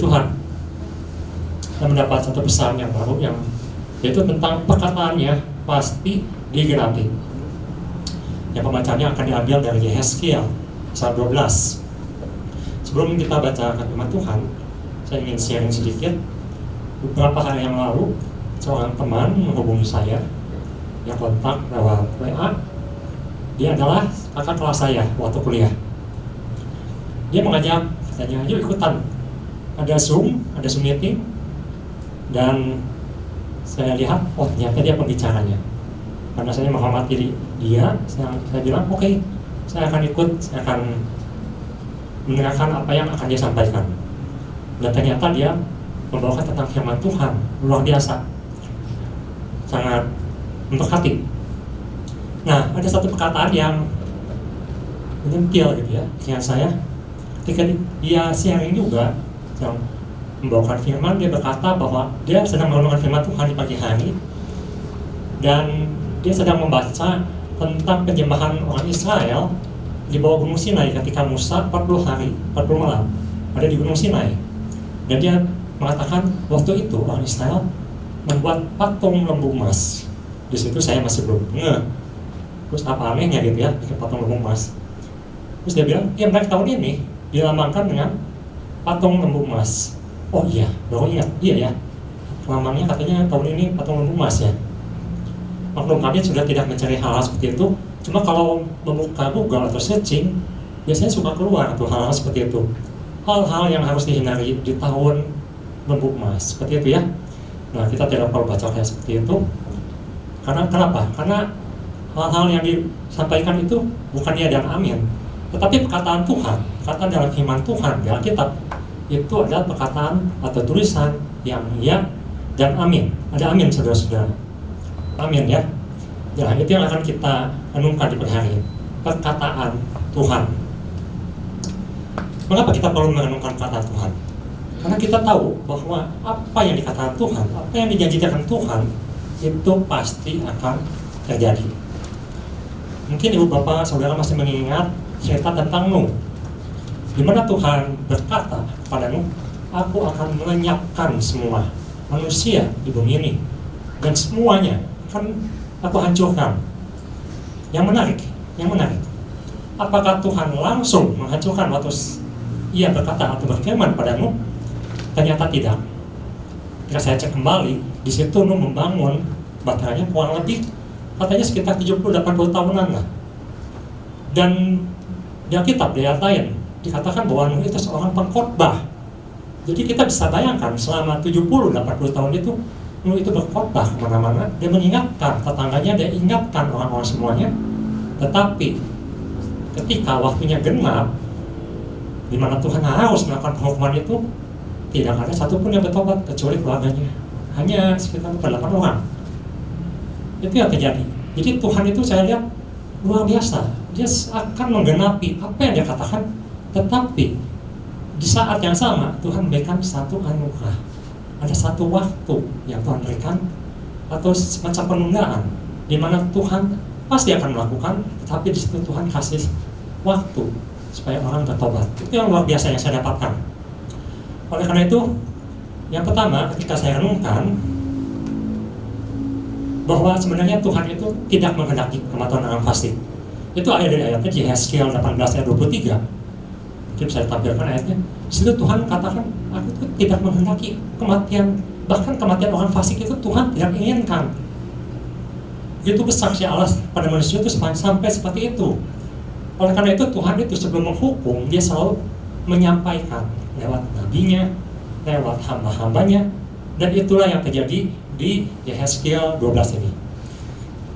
Tuhan dan mendapat satu pesan yang baru, yang yaitu tentang perkataannya pasti digenapi. Yang pembacanya akan diambil dari Yehezkiel pasal 12. Sebelum kita baca firman Tuhan, saya ingin sharing sedikit. Beberapa hari yang lalu, seorang teman menghubungi saya, dia kontak lewat WA. Dia adalah kakak kelas saya waktu kuliah. Dia mengajak, katanya, yuk ikutan. Ada Zoom meeting, dan saya lihat, oh ternyata dia pembicaranya. Karena saya menghormati dia, saya bilang, oke, saya akan ikut, saya akan mendengarkan apa yang akan dia sampaikan. Dan ternyata dia membawakan tentang firman Tuhan, luar biasa, sangat memberkati. Nah, ada satu perkataan yang menyentil gitu ya, dengan saya. Ketika dia sharing juga, yang membawakan firman, dia berkata bahwa dia sedang merenungkan firman Tuhan di pagi hari, dan dia sedang membaca tentang penyembahan orang Israel di bawah Gunung Sinai ketika Musa 40 hari, 40 malam ada di Gunung Sinai. Dan dia mengatakan waktu itu orang Israel membuat patung lembu emas. Di situ saya masih belum terus apa anehnya gitu ya, bikin patung lembu emas. Terus dia bilang, ya mereka tahun ini dilambangkan dengan patung lembu emas. Oh iya, baru ingat, iya ya, lambangnya katanya tahun ini patung lembu emas ya. Maklum kami sudah tidak mencari hal-hal seperti itu. Cuma kalau membuka Google atau searching, biasanya suka keluar tuh hal-hal seperti itu. Hal-hal yang harus dihindari di tahun lembu emas, seperti itu ya. Nah, kita tidak perlu baca kayak seperti itu. Karena kenapa? Karena hal-hal yang disampaikan itu bukan ya dan amin, tetapi perkataan Tuhan, perkataan dalam firman Tuhan di Alkitab itu adalah perkataan atau tulisan yang ya dan amin. Ada amin, saudara-saudara. Amin ya. Ya, itu yang akan kita renungkan di pagi hari. Perkataan Tuhan. Mengapa kita perlu merenungkan perkataan Tuhan? Karena kita tahu bahwa apa yang dikatakan Tuhan, apa yang dijanjikan Tuhan, itu pasti akan terjadi. Mungkin ibu bapak saudara masih mengingat cerita tentang Nuh, di mana Tuhan berkata kepada Nuh, aku akan melenyapkan semua manusia di bumi ini, dan semuanya akan aku hancurkan. Yang menarik, apakah Tuhan langsung menghancurkan waktu ia berkata atau berfirman pada Nuh? Ternyata tidak. Jika saya cek kembali, di situ Nuh membangun baterainya kurang lebih katanya sekitar 70-80 tahunan lah. Dan di Alkitab, di ayat lain dikatakan bahwa Nuh itu seorang pengkhotbah. Jadi kita bisa bayangkan selama 70-80 tahun itu Nuh itu berkhotbah kemana-mana. Dia mengingatkan tetangganya, dia ingatkan orang-orang semuanya. Tetapi ketika waktunya genap, di mana Tuhan harus melakukan penghukuman itu, tidak ada satupun yang bertobat kecuali keluarganya. Hanya sekitar 8 orang. Itu yang terjadi. Jadi Tuhan itu saya lihat luar biasa. Dia akan menggenapi apa yang dia katakan. Tetapi di saat yang sama Tuhan memberikan satu anugerah. Ada satu waktu yang Tuhan berikan, atau semacam penundaan, di mana Tuhan pasti akan melakukan, tetapi di situ Tuhan kasih waktu supaya orang bertobat. Itu yang luar biasa yang saya dapatkan. Oleh karena itu, yang pertama ketika saya renungkan bahwa sebenarnya Tuhan itu tidak menghendaki kematian orang fasik. Itu ayat dari ayatnya di Yehezkiel 18 ayat 23. Mungkin saya tampilkan ayatnya. Di situ Tuhan katakan, aku itu tidak menghendaki kematian, bahkan kematian orang fasik itu Tuhan tidak inginkan. Begitu besar si Allah pada manusia itu sampai seperti itu. Oleh karena itu Tuhan itu sebelum menghukum, dia selalu menyampaikan lewat nabinya, lewat hamba-hambanya, dan itulah yang terjadi di Yehezkiel 12 ini.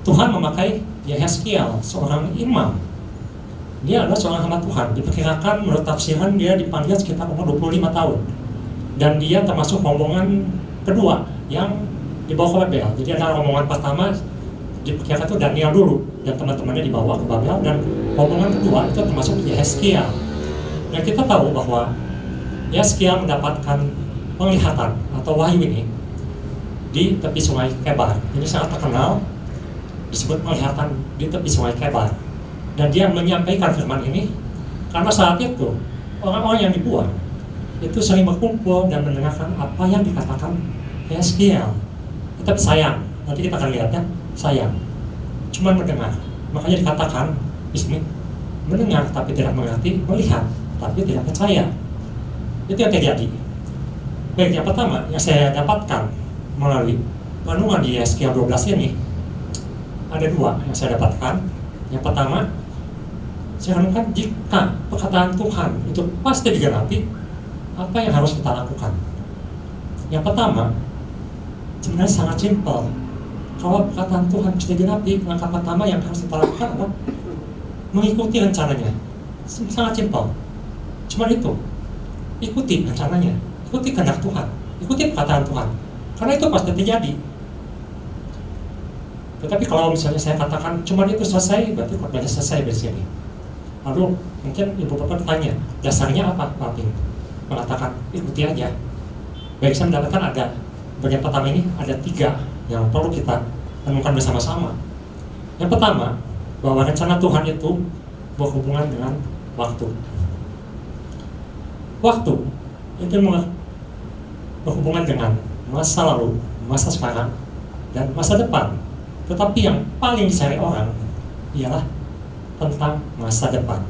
Tuhan memakai Yehezkiel, seorang imam. Dia adalah seorang hamba Tuhan. Diperkirakan menurut tafsiran dia dipanggil sekitar umur 25 tahun. Dan dia termasuk rombongan kedua yang dibawa ke Babel. Jadi ada rombongan pertama diperkirakan itu Daniel dulu, dan teman-temannya dibawa ke Babel, dan rombongan kedua itu termasuk Yehezkiel. Dan kita tahu bahwa Yehezkiel mendapatkan penglihatan atau wahyu ini di tepi sungai Kebar. Ini sangat terkenal, disebut penglihatan di tepi sungai Kebar. Dan dia menyampaikan firman ini karena saat itu orang-orang yang dibuang itu sering berkumpul dan mendengarkan apa yang dikatakan Yeskiel. Tetapi sayang, nanti kita akan lihat ya, sayang, cuma mendengar. Makanya dikatakan di sini, mendengar tapi tidak mengerti, melihat tapi tidak percaya. Itu yang terjadi. Baik, yang pertama yang saya dapatkan melalui renungan di Yeskiel 12 ini, ada dua yang saya dapatkan. Yang pertama, saya renungkan jika perkataan Tuhan itu pasti digenapi, apa yang harus kita lakukan? Yang pertama, sebenarnya sangat simpel. Kalau perkataan Tuhan bisa digenapi, langkah pertama yang harus kita lakukan adalah mengikuti rencananya. Sangat simpel. Cuma itu, ikuti rencananya, ikuti kehendak Tuhan, ikuti perkataan Tuhan. Karena itu pasti terjadi. Tetapi kalau misalnya saya katakan cuma itu selesai, berarti khotbahnya selesai dari sini. Lalu mungkin ibu bapak bertanya, dasarnya apa Pak Ping? Mengatakan ikuti aja. Baik, saya mendapatkan ada bagian pertama ini ada 3 yang perlu kita renungkan bersama-sama. Yang pertama, bahwa rencana Tuhan itu berhubungan dengan waktu. Waktu itu berhubungan dengan masa lalu, masa sekarang, dan masa depan. Tetapi yang paling dicari orang ialah tentang masa depan.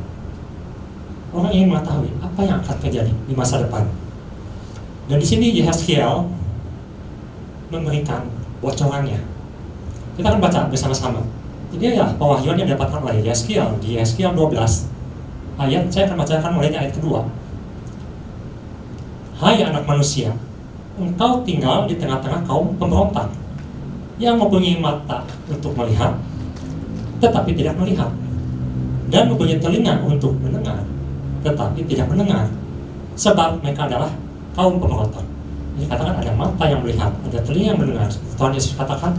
Orang ingin mengetahui apa yang akan terjadi di masa depan. Dan di sini Yeskiel memberikan bocorannya. Kita akan baca bersama-sama. Ini ya pewahyuan yang didapatkan oleh Yeskiel di Yeskiel 12 ayat, saya akan bacakan mulainya ayat kedua. Hai anak manusia, engkau tinggal di tengah-tengah kaum pemberontak yang mempunyai mata untuk melihat tetapi tidak melihat, dan mempunyai telinga untuk mendengar tetapi tidak mendengar, sebab mereka adalah kaum pemberontak. Ini katakan ada mata yang melihat, ada telinga yang mendengar. Tuhan Yesus katakan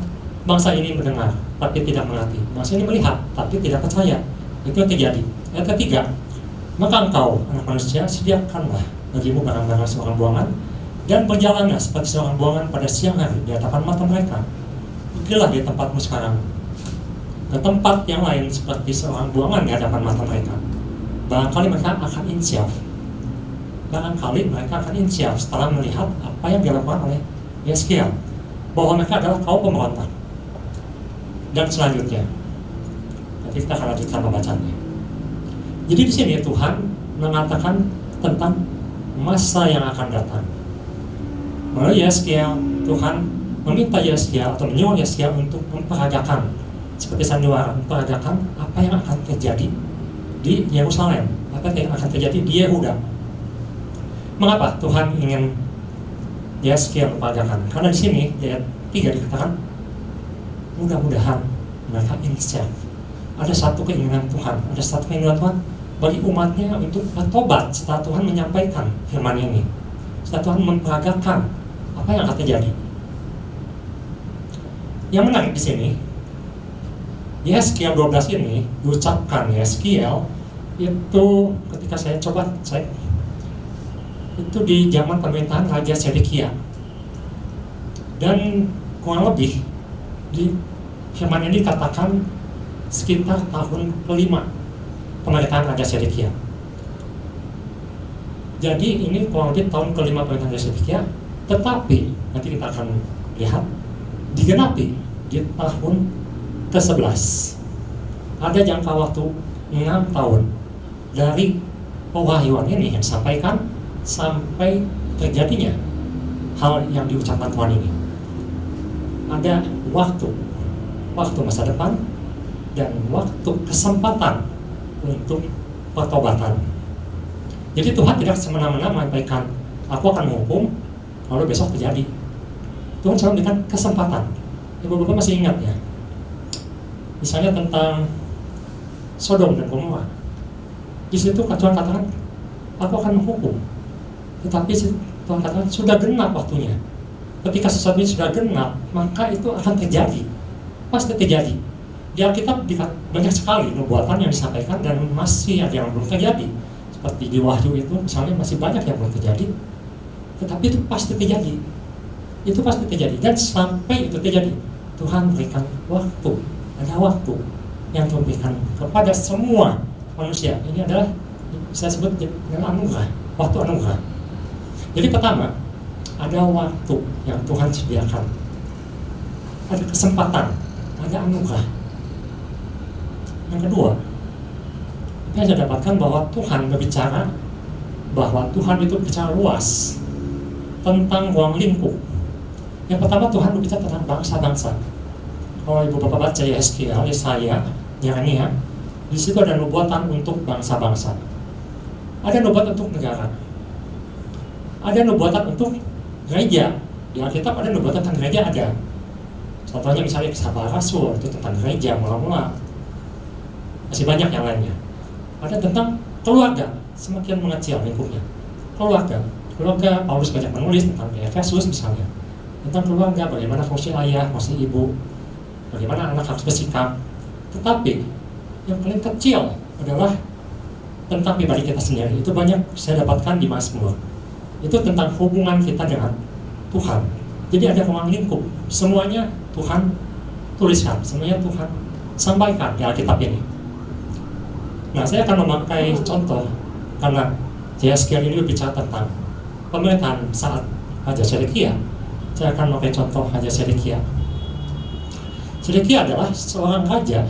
bangsa ini mendengar tapi tidak mengerti, bangsa ini melihat tapi tidak percaya. Itu yang terjadi. Ayat ketiga, maka engkau anak manusia sediakanlah bagimu barang-barang seorang buangan, dan berjalanlah seperti seorang buangan pada siang hari di hadapan mata mereka. Pergilah di tempatmu sekarang ke tempat yang lain seperti seorang buangan di hadapan mata mereka. Barangkali mereka akan insyaf. Barangkali mereka akan insyaf setelah melihat apa yang dilakukan oleh Yeskiel, bahwa mereka adalah kaum pemberontak. Dan selanjutnya, nanti kita akan lanjutkan pembacaannya. Jadi di sini Tuhan mengatakan tentang masa yang akan datang. Melalui Yeskiel, Tuhan meminta Yeskiel atau menyuruh Yeskiel untuk memperagakan seperti sandiwara, memperagakan apa yang akan terjadi di Yerusalem, apa yang akan terjadi di Yehuda. Mengapa Tuhan ingin Yeskiel memperagakan? Karena di sini di ayat 3 dikatakan mudah-mudahan mereka insyaf. Ada satu keinginan Tuhan, ada satu keinginan Tuhan bagi umatnya untuk bertobat setelah Tuhan menyampaikan firman ini, setelah Tuhan memperagakan apa yang akan terjadi. Yang menarik di sini, Yeskiel 12 ini diucapkan Yeskiel itu ketika saya itu di zaman pemerintahan Raja Sedekia, dan kurang lebih di firman ini dikatakan sekitar tahun kelima pemerintahan Raja Sedekia. Jadi ini kurang lebih tahun kelima pemerintahan Raja Sedekia, tetapi nanti kita akan lihat digenapi di tahun ke-11. Ada jangka waktu 6 tahun dari pewahyuan ini yang disampaikan sampai terjadinya hal yang diucapkan Tuhan ini. Ada waktu masa depan dan waktu kesempatan untuk pertobatan. Jadi Tuhan tidak semena-mena menyampaikan aku akan menghukum lalu besok terjadi. Tuhan selalu memberikan kesempatan. Ibu-ibu masih ingat ya, misalnya tentang Sodom dan Gomora. Di situ Tuhan katakan aku akan menghukum, tetapi Tuhan katakan sudah genap waktunya. Ketika sesuatu ini sudah genap, maka itu akan terjadi, pasti terjadi. Di Alkitab banyak sekali nubuatan yang disampaikan dan masih ada yang belum terjadi. Seperti di Wahyu itu misalnya masih banyak yang belum terjadi, tetapi itu pasti terjadi. Itu pasti terjadi, dan sampai itu terjadi Tuhan berikan waktu. Ada waktu yang Tuhan berikan kepada semua manusia. Ini adalah saya sebut dengan anugerah, waktu anugerah. Jadi pertama, ada waktu yang Tuhan sediakan, ada kesempatan, ada anugerah. Yang kedua, kita bisa dapatkan bahwa Tuhan berbicara, bahwa Tuhan itu bicara luas tentang ruang lingkup. Yang pertama, Tuhan berbicara tentang bangsa-bangsa. Kalau ibu bapak baca Yeskiel, Yesaya, Yeremia, di situ ada nubuatan untuk bangsa-bangsa. Ada nubuatan untuk negara. Ada nubuatan untuk gereja. Di Alkitab ada nubuatan tentang gereja ada. Contohnya misalnya Kisah Para Rasul, itu tentang gereja mula-mula. Masih banyak yang lainnya. Ada tentang keluarga, semakin mengecil lingkupnya. Keluarga Paulus banyak menulis tentang Efesus misalnya. Tentang keluarga, bagaimana fungsi ayah, fungsi ibu, bagaimana anak harus bersikap. Tetapi yang paling kecil adalah tentang pribadi kita sendiri. Itu banyak saya dapatkan di Mazmur. Itu tentang hubungan kita dengan Tuhan. Jadi ada ruang lingkup. Semuanya Tuhan tuliskan, semuanya Tuhan sampaikan di Alkitab ini. Nah, saya akan memakai contoh karena Yeskiel ini berbicara tentang pemerintahan saat Raja Sedekia. Saya akan memakai contoh Raja Sedekia. Sedekia adalah seorang raja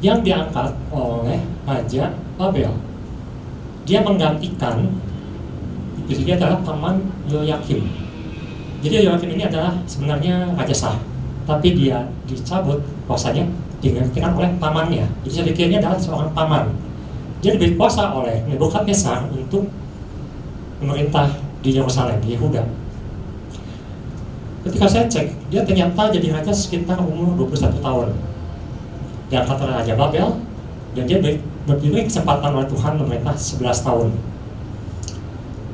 yang diangkat oleh Raja Babel. Dia menggantikan, dia adalah paman Yoyakim. Jadi Yoyakim ini adalah sebenarnya raja sah, tapi dia dicabut kuasanya, digantikan oleh pamannya. Jadi Sedekia ini adalah seorang paman. Dia diberi kuasa oleh Nebukadnezar untuk memerintah di Yerusalem, di Yehuda. Ketika saya cek, dia ternyata jadi raja sekitar umur 21 tahun. Diangkat oleh Raja Babel, dan dia diberi kesempatan oleh Tuhan memerintah 11 tahun.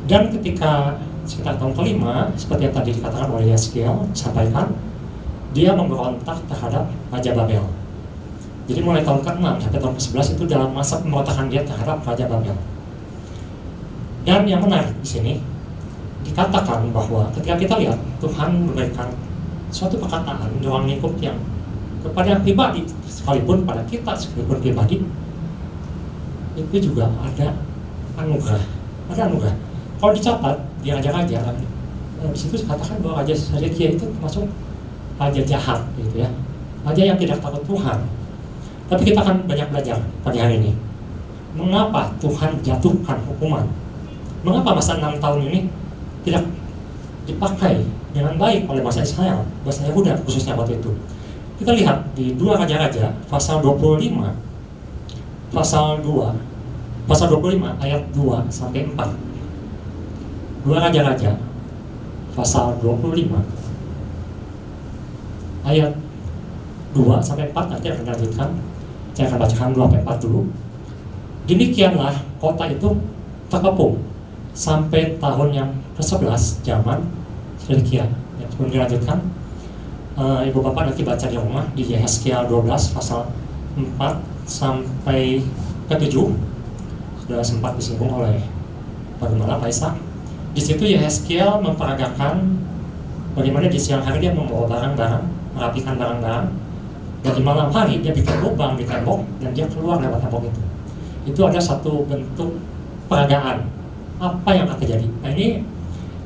Dan ketika sekitar tahun kelima, seperti yang tadi dikatakan oleh Yeskiel, sampaikan, dia memberontak terhadap Raja Babel. Jadi mulai tahun ke-6 sampai tahun ke-11 itu dalam masa pemberontakan dia terhadap Raja Babel. Dan yang menarik di sini, dikatakan bahwa ketika kita lihat Tuhan memberikan suatu perkataan di ruang lingkup yang kepada pribadi, sekalipun pada kita sekalipun pribadi, itu juga ada anugerah. Ada anugerah. Kalau dicatat di raja-raja, di situ dikatakan bahwa Raja Sedekia itu termasuk raja jahat, gitu ya, raja yang tidak takut Tuhan. Tapi kita akan banyak belajar pagi hari ini. Mengapa Tuhan jatuhkan hukuman? Mengapa masa 6 tahun ini tidak dipakai dengan baik oleh bangsa Israel, bangsa Yehuda khususnya waktu itu? Kita lihat di 2 Raja-Raja pasal 25, pasal 25 ayat 2 sampai 4. 2 Raja-Raja pasal 25 ayat 2 sampai 4, nanti akan lanjutkan. Saya akan bacakan 2 sampai 4 dulu. Demikianlah kota itu terkepung sampai tahun yang ke-11 zaman Sedekia. Ya, kemudian dilanjutkan. Ibu bapak nanti baca di rumah di Yeskiel 12 pasal 4 sampai ke-7. Sudah sempat disinggung oleh Pak Gembala Faisal. Di situ Yeskiel memperagakan bagaimana di siang hari dia membawa barang-barang, merapikan barang-barang, dan di malam hari dia bikin lubang di tembok dan dia keluar lewat tembok itu. Itu ada satu bentuk peragaan apa yang akan terjadi. Nah, ini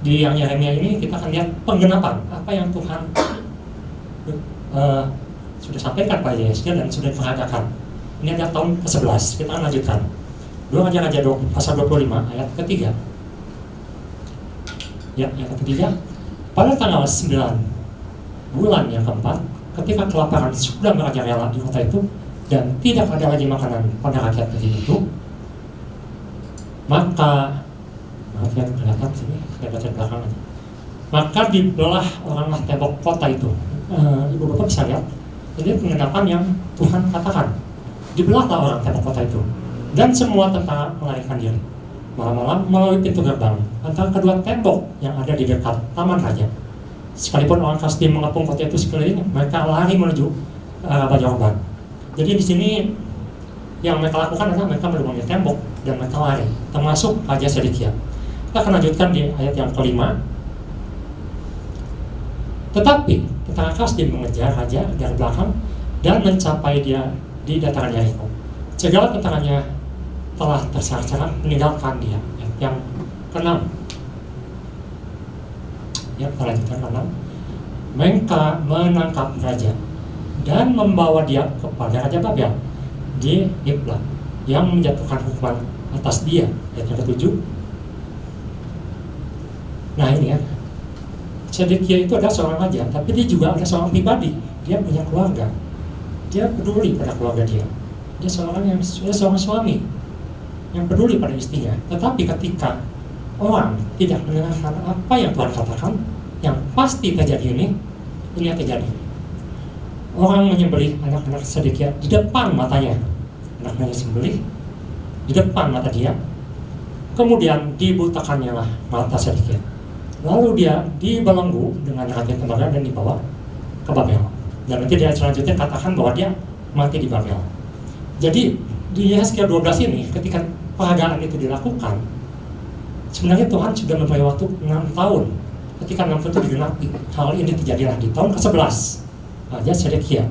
di yang Yeremia ini kita akan lihat penggenapan apa yang Tuhan sudah sampaikan pada Yeskiel dan sudah diperagakan. Ini ada tahun ke-11. Kita akan lanjutkan 2 Raja-Raja pasal 25 ayat ke-3. Ya, ayat ke-3. Pada tanggal 9 bulan yang keempat, ketika kelaparan sudah merajalela di kota itu dan tidak ada lagi makanan pada rakyat negeri itu, maka ya kelihatan sini, saya baca belakang aja. Maka dibelah oranglah tembok kota itu. Ibu bapak bisa lihat, ini penggenapan yang Tuhan katakan. Dibelahlah orang tembok kota itu, dan semua tentara melarikan diri malam-malam melalui pintu gerbang antara kedua tembok yang ada di dekat taman raja. Sekalipun orang Kasdim mengepung kota itu sekeliling, mereka lari menuju Raja Yordan. Jadi di sini yang mereka lakukan adalah mereka melubangi tembok dan mereka lari, termasuk Raja Sedekia. Kita akan lanjutkan di ayat yang kelima. Tetapi tentara Kasdim mengejar raja dari belakang dan mencapai dia di dataran Yeriko. Segala tentaranya telah terserak-serak meninggalkan dia. Yang keenam, Ya, kita lanjutkan karena mereka menangkap raja dan membawa dia kepada Raja Babel di Riblah yang menjatuhkan hukuman atas dia. Ayat yang ke-7. Nah ini ya, Zedekia itu adalah seorang raja, tapi dia juga ada seorang pribadi. Dia punya keluarga, dia peduli pada keluarga dia. Dia seorang suami yang peduli pada istrinya. Tetapi ketika orang tidak mendengarkan apa yang Tuhan katakan, yang pasti terjadi ini yang terjadi. Orang menyembelih anak-anak Zedekia di depan matanya. Anaknya disembelih di depan mata dia. Kemudian dibutakannya lah mata Zedekia. Lalu dia dibelenggu dengan rantai tembaga dan dibawa ke Babel. Dan nanti dia selanjutnya katakan bahwa dia mati di Babel. Jadi di Yehezkiel 12 ini ketika peragaan itu dilakukan, sebenarnya Tuhan sudah memberi waktu 6 tahun. Ketika 6 tahun itu digenapi, hal ini terjadilah di tahun ke-11 Raja Zedekia.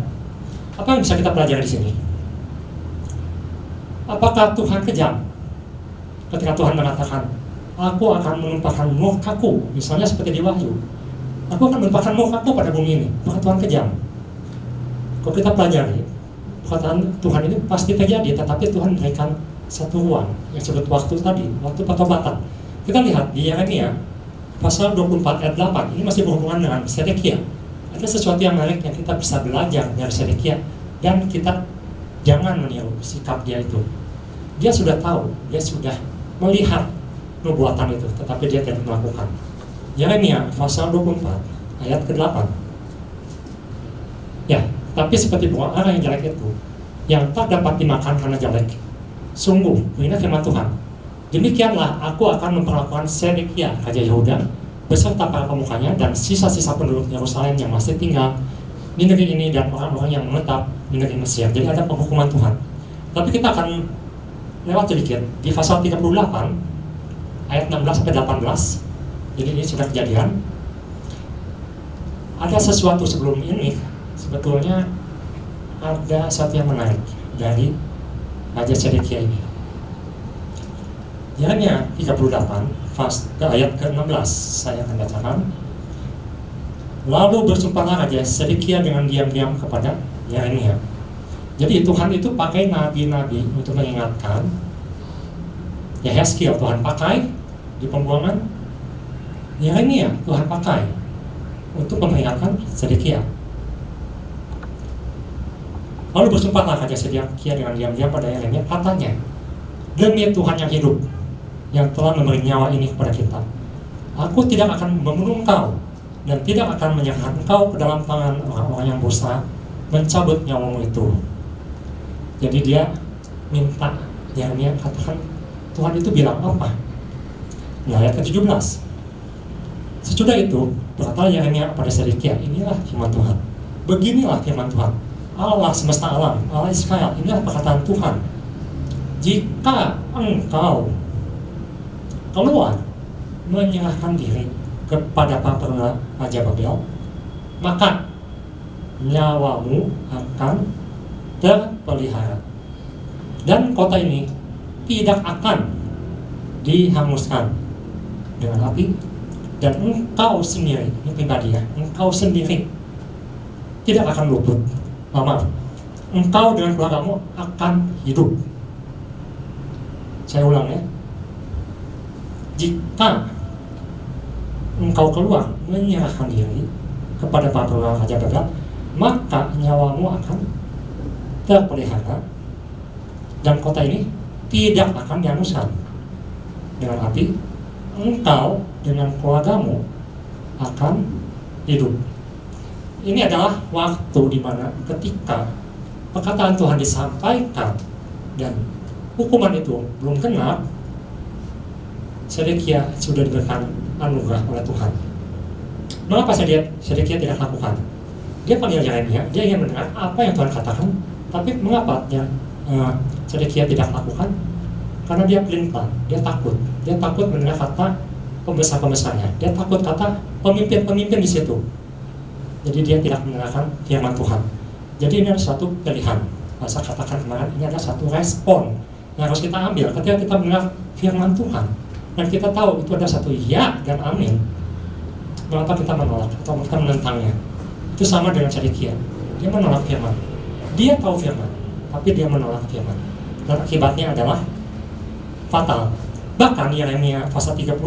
Apa yang bisa kita pelajari di sini? Apakah Tuhan kejam ketika Tuhan mengatakan, aku akan menumpahkan murkaku, misalnya seperti di Wahyu, aku akan menumpahkan murkaku pada bumi ini? Apakah Tuhan kejam? Kalau kita pelajari, perkataan Tuhan ini pasti terjadi, tetapi Tuhan memberikan satu ruang yang disebut waktu tadi, waktu pertobatan. Kita lihat di Yeremia pasal 24 ayat 8, ini masih berhubungan dengan Zedekia. Ada sesuatu yang menarik yang kita bisa belajar dari Zedekia, dan kita jangan meniru sikap dia itu. Dia sudah tahu, dia sudah melihat nubuatan itu, tetapi dia tidak melakukan. Yeremia pasal 24 ayat ke-8. Ya, tapi seperti bunga ara yang jelek itu, yang tak dapat dimakan karena jelek. Sungguh, ini firman Tuhan, demikianlah aku akan memperlakukan Zedekia raja Yehuda beserta para pemukanya dan sisa-sisa penduduk Yerusalem yang masih tinggal di negeri ini dan orang-orang yang menetap di negeri Mesir. Jadi ada penghukuman Tuhan. Tapi kita akan lewat sedikit di pasal 38 ayat 16-18. Jadi ini sudah kejadian. Ada sesuatu sebelum ini, sebetulnya ada sesuatu yang menarik dari Raja Zedekia ini. Yeremia 38 ayat ke-16 saya akan bacakan. Lalu bersumpahlah Raja Zedekia dengan diam-diam kepada Yeremia. Jadi Tuhan itu pakai nabi-nabi untuk mengingatkan. Yehezkiel Tuhan pakai di pembuangan, Yeremia Tuhan pakai untuk mengingatkan Zedekia. Lalu bersumpahlah Raja Zedekia dengan diam-diam pada Yeremia, katanya, demi Tuhan yang hidup, yang telah memberi nyawa ini kepada kita, aku tidak akan membunuh engkau dan tidak akan menyerahkan engkau ke dalam tangan orang-orang yang berusaha mencabut nyawamu itu. Jadi dia minta Yeremia katakan, Tuhan itu bilang apa? Nah, ayat ke-17. Sesudah itu berkata Yeremia kepada Zedekia, inilah firman Tuhan. Beginilah firman Tuhan, Allah semesta alam, Allah Israel, inilah perkataan Tuhan. Jika engkau keluar menyerahkan diri kepada para perwira Raja Babel, maka nyawamu akan terpelihara dan kota ini tidak akan dihanguskan dengan api, dan engkau sendiri, ini pribadi ya, engkau sendiri tidak akan luput. Maaf, engkau dengan keluargamu akan hidup. Saya ulang ya, jika engkau keluar menyerahkan diri kepada para perwira Raja Babel, maka nyawamu akan terpelihara dan kota ini tidak akan dihanguskan dengan api. Engkau dengan keluargamu akan hidup. Ini adalah waktu di mana ketika perkataan Tuhan disampaikan dan hukuman itu belum genap, Zedekia sudah diberikan anugerah oleh Tuhan. Mengapa Zedekia tidak lakukan? Dia panggil Yeremia, dia ingin mendengar apa yang Tuhan katakan, tapi mengapa Zedekia tidak lakukan? Karena dia pelin-pelan, dia takut mendengar kata pembesar-pembesarnya, dia takut kata pemimpin-pemimpin di situ. Jadi dia tidak mendengarkan firman Tuhan. Jadi ini adalah suatu pilihan. Saya katakan kemarin, ini adalah satu respon yang harus kita ambil ketika kita mendengar firman Tuhan. Dan kita tahu itu ada satu ya dan amin. mengapa kita menolak atau kita menentangnya? Itu sama dengan Zedekia. Dia menolak firman. Dia tahu firman, tapi dia menolak firman. Dan akibatnya adalah fatal. Bahkan Yeremia pasal 32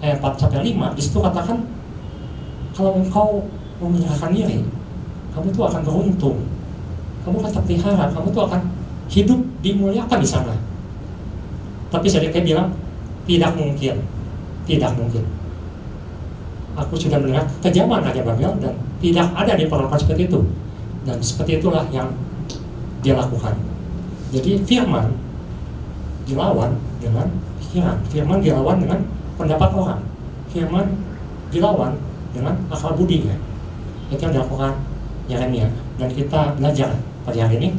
ayat 4-5 di situ katakan, kalau engkau menyerahkan diri, kamu tuh akan beruntung, kamu akan terpelihara, kamu tuh akan hidup dimuliakan di sana. Tapi Zedekia bilang, tidak mungkin, tidak mungkin. Aku sudah melihat kejaman Raja Babel dan tidak ada di perlombaan seperti itu. Dan seperti itulah yang dia lakukan. Jadi firman dilawan dengan pikiran, firman dilawan dengan pendapat orang, firman dilawan dengan akal budinya. Itu yang dilakukan Yeremia. Dan kita belajar pada hari ini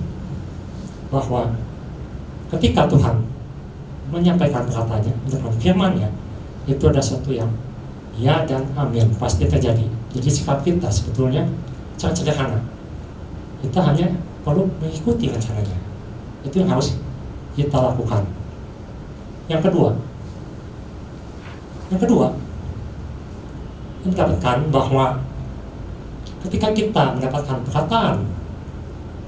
bahwa ketika Tuhan menyampaikan perkataannya, menyampaikan firman-Nya, itu ada sesuatu yang ya dan amin pasti terjadi. Jadi sikap kita sebetulnya sangat sederhana. Kita hanya perlu mengikuti rencananya. Itu yang harus kita lakukan. Yang kedua, yang mendapatkan bahwa ketika kita mendapatkan perkataan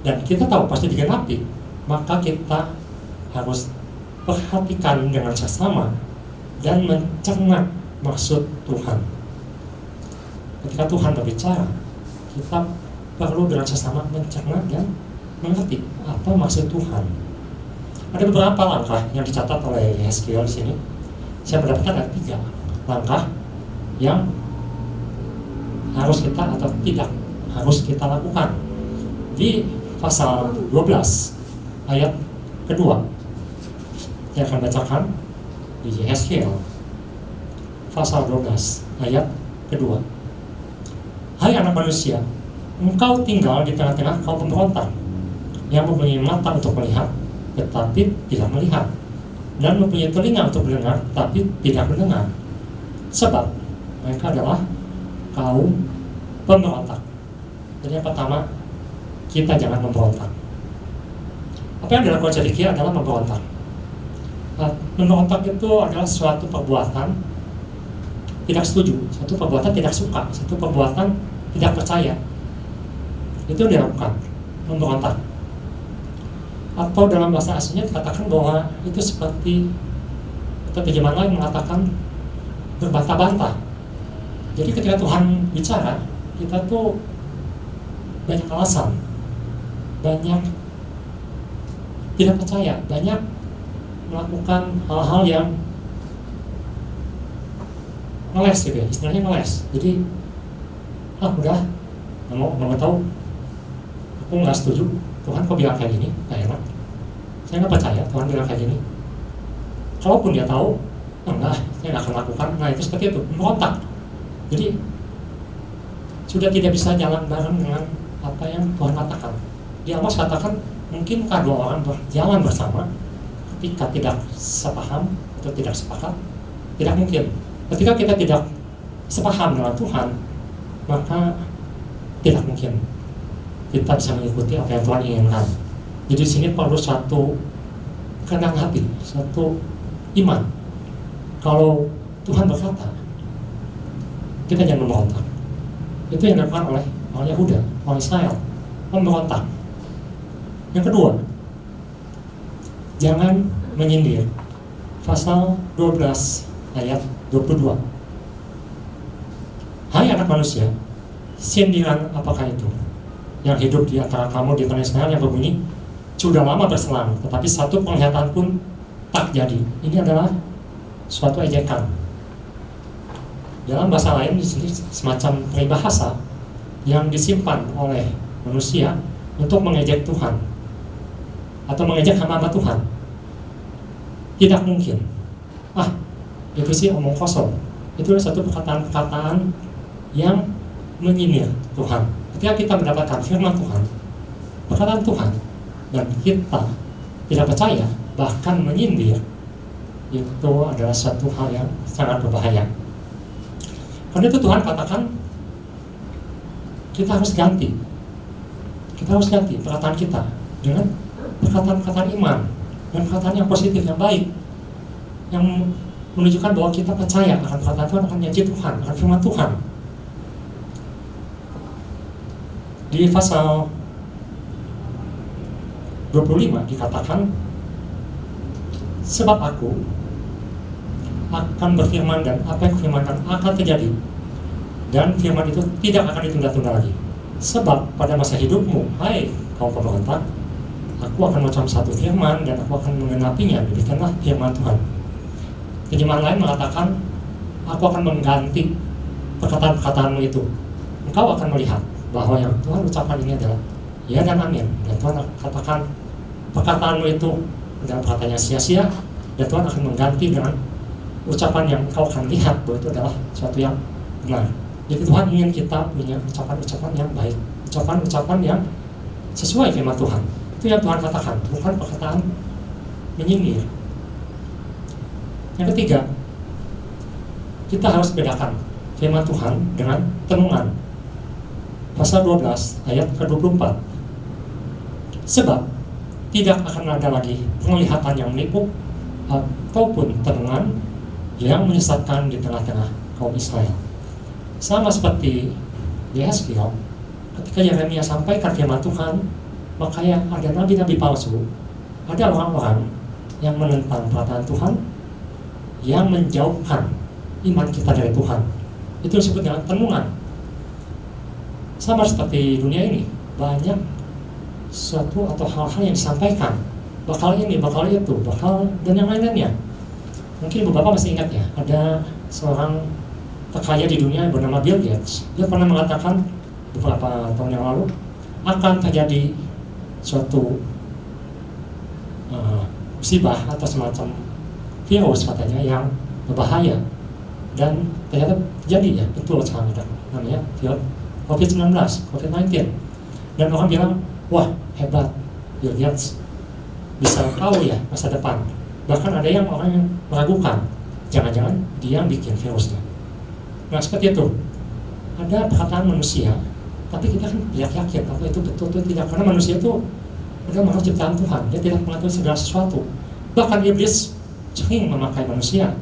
dan kita tahu pasti digenapi, maka kita harus perhatikan dengan seksama dan mencerna maksud Tuhan. Ketika Tuhan berbicara, kita perlu dengan seksama mencerna dan mengerti apa maksud Tuhan. Ada beberapa langkah yang dicatat oleh Yeskiel di sini. Saya mendapatkan ada 3 langkah yang harus kita atau tidak harus kita lakukan. Di pasal 12 ayat kedua, saya akan bacakan di Yeskiel pasal 12 ayat kedua. Hai anak manusia, engkau tinggal di tengah-tengah kaum pemberontak yang mempunyai mata untuk melihat tetapi tidak melihat, dan mempunyai telinga untuk mendengar tapi tidak mendengar. Sebab mereka adalah kaum pemberontak. Jadi yang pertama, kita jangan memberontak. Apa yang dilakukan Zedekia adalah memberontak. Memberontak itu adalah suatu perbuatan tidak setuju, satu perbuatan tidak suka, satu perbuatan tidak percaya. Itu yang dilakukan, memberontak. Atau dalam bahasa aslinya dikatakan bahwa itu seperti, atau terjemahan lain mengatakan berbantah-bantah. Jadi ketika Tuhan bicara, kita tuh banyak alasan, banyak tidak percaya, banyak melakukan hal-hal yang ngeles gitu ya, istilahnya ngeles. Jadi udah nggak mau tahu, aku nggak setuju, Tuhan kok bilang kayak gini, nggak enak, saya nggak percaya Tuhan bilang kayak gini. Kalaupun dia tahu, enggak, saya nggak akan lakukan. Nah itu seperti itu, memberontak. Jadi sudah tidak bisa jalan bareng dengan apa yang Tuhan katakan. Di Amos katakan, mungkinkah 2 orang berjalan bersama ketika tidak sepaham atau tidak sepakat? Tidak mungkin. Ketika kita tidak sepaham dengan Tuhan, maka tidak mungkin kita bisa mengikuti apa yang Tuhan inginkan. Jadi di sini perlu satu kerendahan hati, satu iman. Kalau Tuhan berkata, kita jangan memberontak. Itu yang dilakukan oleh orang Yahuda, orang Israel, memberontak. Yang kedua, jangan menyindir. Pasal 12 ayat 22. Hai anak manusia, sindiran apakah itu yang hidup di antara kamu di tanah Israel yang berbunyi, sudah lama berselang, tetapi satu penglihatan pun tak jadi. Ini adalah suatu ejekan. Dalam bahasa lain di sini semacam peribahasa yang disimpan oleh manusia untuk mengejek Tuhan atau mengejek hamba Tuhan. Tidak mungkin. Itu sih omong kosong. Itu adalah satu perkataan-perkataan yang menyindir Tuhan. Ketika kita mendapatkan firman Tuhan, perkataan Tuhan, dan kita tidak percaya, bahkan menyindir, itu adalah satu hal yang sangat berbahaya. Karena itu Tuhan katakan, kita harus ganti. Kita harus ganti perkataan kita dengan perkataan-perkataan iman, dan perkataan yang positif, yang baik, yang menunjukkan bahwa kita percaya akan perkataan Tuhan, akan janji Tuhan, akan firman Tuhan. Di pasal 25 dikatakan, sebab aku akan berfirman dan apa yang kufirmankan akan terjadi, dan firman itu tidak akan ditunda-tunda lagi. Sebab pada masa hidupmu, hai kaum pemberontak, aku akan mengucapkan satu firman dan aku akan menggenapinya. Demikianlah firman Tuhan. Terjemahan lain mengatakan, aku akan mengganti perkataan-perkataanmu itu. Engkau akan melihat bahwa yang Tuhan ucapkan ini adalah ya dan amin. Dan Tuhan katakan perkataanmu itu adalah perkataan yang sia-sia, dan Tuhan akan mengganti dengan ucapan yang engkau akan lihat bahwa itu adalah sesuatu yang benar. Jadi Tuhan ingin kita punya ucapan-ucapan yang baik, ucapan-ucapan yang sesuai firman Tuhan. Itu yang Tuhan katakan, bukan perkataan menyindir. Yang ketiga, kita harus bedakan firman Tuhan dengan tenungan. Pasal 12 ayat ke-24. Sebab tidak akan ada lagi penglihatan yang menipu ataupun tenungan yang menyesatkan di tengah-tengah kaum Israel. Sama seperti Yehezkiel, ketika Yeremia sampaikan firman Tuhan, maka ada nabi-nabi palsu, ada orang-orang yang menentang perkataan Tuhan, yang menjauhkan iman kita dari Tuhan. Itu disebut dengan tenungan. Sama seperti dunia ini, banyak suatu atau hal-hal yang disampaikan, bakal ini, bakal itu, bakal dan yang lain-lainnya. Mungkin beberapa masih ingat ya, ada seorang terkaya di dunia yang bernama Bill Gates. Dia pernah mengatakan beberapa tahun yang lalu akan terjadi suatu musibah atau semacam virus katanya yang berbahaya, dan ternyata jadi ya, betul sekarang ada namanya COVID-19, COVID-19. Dan orang bilang, wah hebat Bill Gates, bisa tahu ya masa depan. Bahkan ada yang orang yang meragukan, jangan-jangan dia yang bikin virusnya. Nah seperti itu, ada perkataan manusia, tapi kita kan tidak yakin apa itu betul atau tidak, karena manusia itu adalah makhluk ciptaan Tuhan, dia tidak mengatur segala sesuatu. Bahkan iblis sering memakai manusia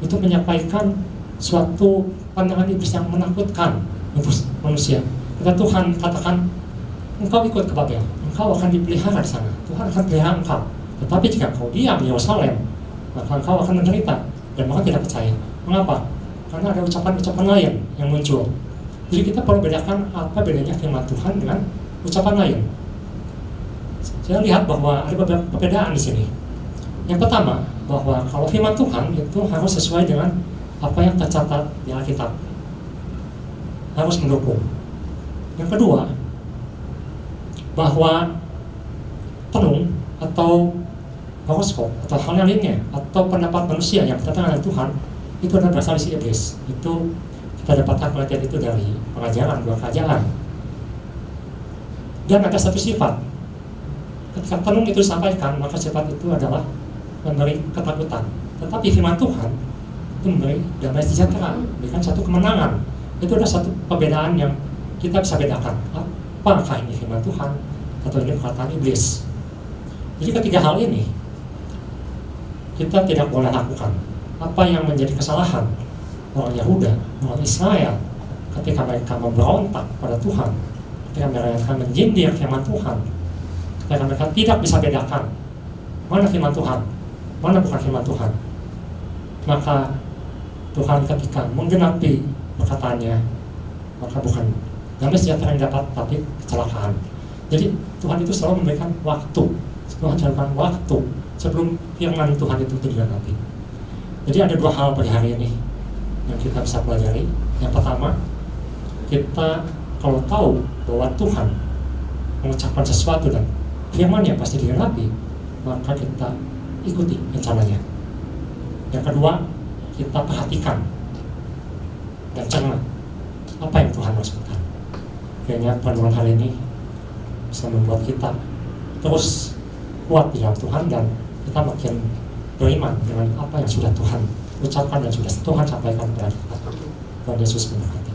untuk menyampaikan suatu pandangan iblis yang menakutkan untuk manusia. Kata Tuhan katakan, engkau ikut ke Babel, engkau akan dipelihara di sana, Tuhan akan pelihara engkau. Tetapi jika kau diam di Yerusalem, maka engkau akan menderita. Dan mereka tidak percaya. Mengapa? Karena ada ucapan-ucapan lain yang muncul. Jadi kita perlu bedakan apa bedanya firman Tuhan dengan ucapan lain. Saya lihat bahwa ada beberapa perbedaan di sini. Yang pertama, bahwa kalau firman Tuhan itu harus sesuai dengan apa yang tercatat di Alkitab, harus mendukung. Yang kedua, bahwa tenung atau horoskop atau hal yang lainnya atau pendapat manusia yang bertentangan dengan Tuhan itu adalah berasal dari iblis. Itu kita dapatkan pengertian itu dari pengajaran dua kerajaan. Dan ada satu sifat, ketika tenung itu disampaikan, maka sifat itu adalah memberi ketakutan. Tetapi firman Tuhan itu memberi damai sejahtera, memberikan satu kemenangan. Itu adalah satu perbedaan yang kita bisa bedakan. Apakah ini firman Tuhan atau ini perkataan iblis? Jadi ketiga hal ini kita tidak boleh lakukan. Apa yang menjadi kesalahan orang Yahuda, orang Israel ketika mereka memberontak pada Tuhan, ketika mereka menyindir firman Tuhan, ketika mereka tidak bisa bedakan mana firman Tuhan, mana bukan firman Tuhan, maka Tuhan ketika menggenapi perkataannya, maka bukan damai sejahtera yang dapat, tapi kecelakaan. Jadi Tuhan itu selalu memberikan waktu. Tuhan memberikan waktu sebelum firman Tuhan itu digenapi. Jadi ada dua hal pada hari ini yang kita bisa pelajari. Yang pertama, kita kalau tahu bahwa Tuhan mengucapkan sesuatu dan firman-Nya pasti digenapi, maka kita ikuti rencananya. Yang kedua, kita perhatikan dan cermat apa yang Tuhan maksudkan. Kayaknya panduan hari ini bisa membuat kita terus kuat di dalam Tuhan, dan kita makin beriman dengan apa yang sudah Tuhan ucapkan dan sudah Tuhan sampaikan kepada kita. Tuhan Yesus memberkati.